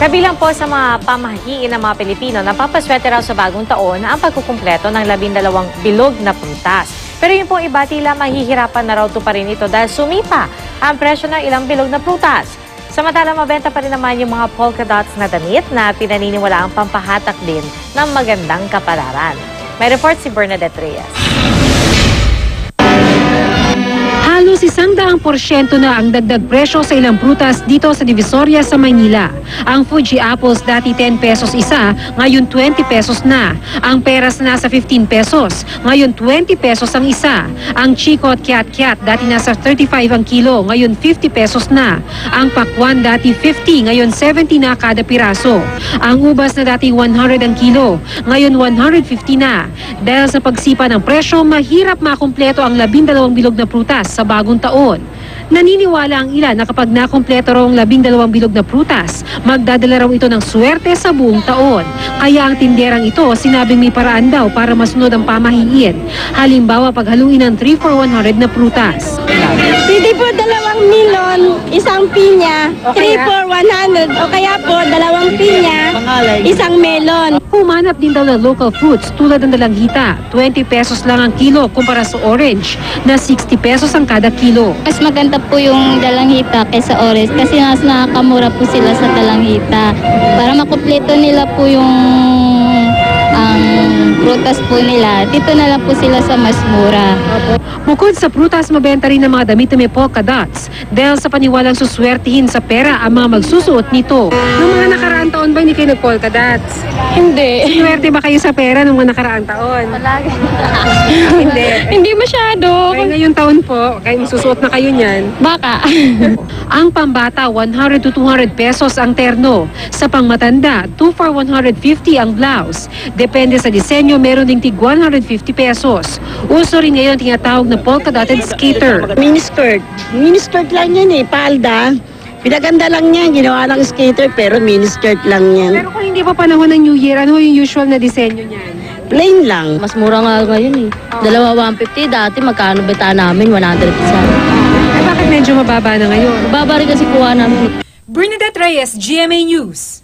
Kabilang po sa mga pamahiin ng mga Pilipino na papaswerte raw sa bagong taon ang pagkukumpleto ng 12 bilog na prutas. Pero yung pong iba tila mahihirapan na raw tuparin ito dahil sumipa ang presyo ng ilang bilog na prutas. Samantalang mabenta pa rin naman yung mga polka dots na damit na pinaniniwala ang pampahatak din ng magandang kapalaran. May report si Bernadette Reyes. Halos 100% na ang dagdag presyo sa ilang prutas dito sa Divisoria sa Maynila. Ang Fuji apples dati 10 pesos isa, ngayon 20 pesos na. Ang peras nasa 15 pesos, ngayon 20 pesos ang isa. Ang Chico at Kiat dati nasa 35 ang kilo, ngayon 50 pesos na. Ang pakwan dati 50, ngayon 70 na kada piraso. Ang ubas na dati 100 ang kilo, ngayon 150 na. Dahil sa pagsipa ng presyo, mahirap makumpleto ang 12 bilog na prutas sa bagong taon. Naniniwala ang ilan na kapag nakumpleto raw ang 12 bilog na prutas, magdadala raw ito ng swerte sa buong taon. Kaya ang tinderang ito sinabing may paraan daw para masunod ang pamahiin. Halimbawa, paghaluin ng 3 for 100 na prutas. Pwede po 2 milon, isang pinya, 3 for 100. O kaya po 2 pinya, isang melon. Humanap din daw ng local fruits tulad ng dalanghita. 20 pesos lang ang kilo kumpara sa orange na 60 pesos ang kada kilo. Mas maganda po yung dalanghita kaysa orange kasi mas nakakamura po sila sa dalanghita. Para makumpleto nila po yung prutas po nila, dito na lang po sila sa mas mura. Bukod sa prutas, mabenta rin ng mga damit na may polka dots dahil sa paniwalang suswertihin sa pera ang mga magsusuot nito. Noong mga nakaraang taon ba hindi kayo nag-polka dots? Hindi. Swerte ba kayo sa pera noong mga nakaraang taon? Palagi. Hindi. Hindi masyado. Kaya ngayong taon po, kaya magsusuot na kayo niyan. Baka. Ang pambata, 100 to 200 pesos ang terno. Sa pangmatanda, 2 for 150 ang blouse. Depende sa disenyo, meron ding tig 150 pesos. Uso rin ngayon tinatawag na polka-dotted skater. Miniskirt. Miniskirt lang yan eh, palda. Pinaganda lang yan, ginawa lang skater pero miniskirt lang yan. Pero kung hindi pa panahon ng New Year, ano yung usual na disenyo niyan? Plain lang. Mas mura nga ngayon eh. Dalawa 150, dati magkano beta namin? 100 isa. Eh bakit medyo mababa na ngayon? Baba rin kasi kuha namin. Bernadette Reyes, GMA News.